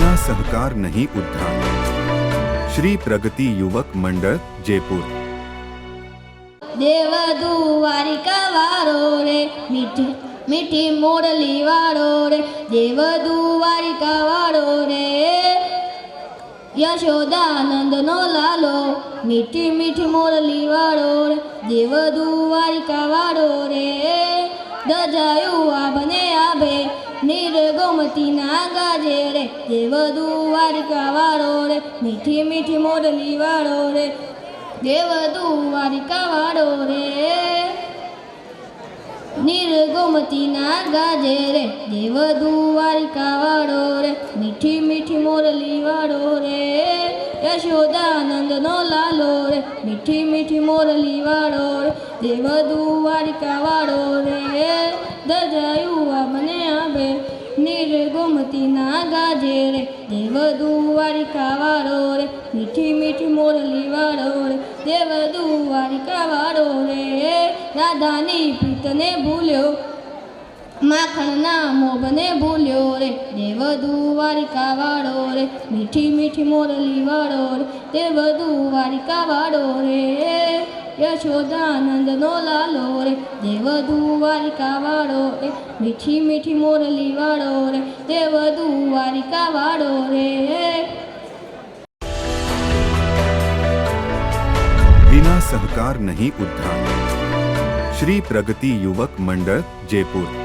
बिना सहकार नहीं उद्धार। श्री प्रगति युवक मंडल जयपुर। देव दुवारिका वारो रे मीठी मीठी मोरली वारो रे देव दुवारिका वारो रे यशोदानंद नो लालो मीठी मीठी मोरली वारो रे देव दुवारिका वारो रे दजायु आभने आभे नीर गोमती ना गाजे रे देव दुवारिका वारो रे मीठी मीठी मोरली वारो रे देव दुवारिका वारो रे नीर गोमती ना गाजे रे देव दुवारिका वारो रे मीठी मीठी मोरली वारो रे यशोदानंद नो लालो रे मीठी मीठी मोरली वारो रे देव दुवारिका वारो रे दजायु आभने आभे नीर गोमती ना गाजे रे देव दुवारिका वारो रे मीठी मीठी मोरली वारो रे देव दुवारिका वारो रे राधानी प्रीतने भूल्यो माखणना मोबने भूल्यो रे देव दुवारिका वारो रे मीठी मीठी मोरली वारो रे देव दुवारिका वारो रे यशोदानंद नो लालो रे देव दुवारिका वारो रे मीठी मीठी मोरली वारो रे देव दुवारिका वारो रे। बिना सहकार नहीं उद्धार। श्री प्रगति युवक मंडल जयपुर।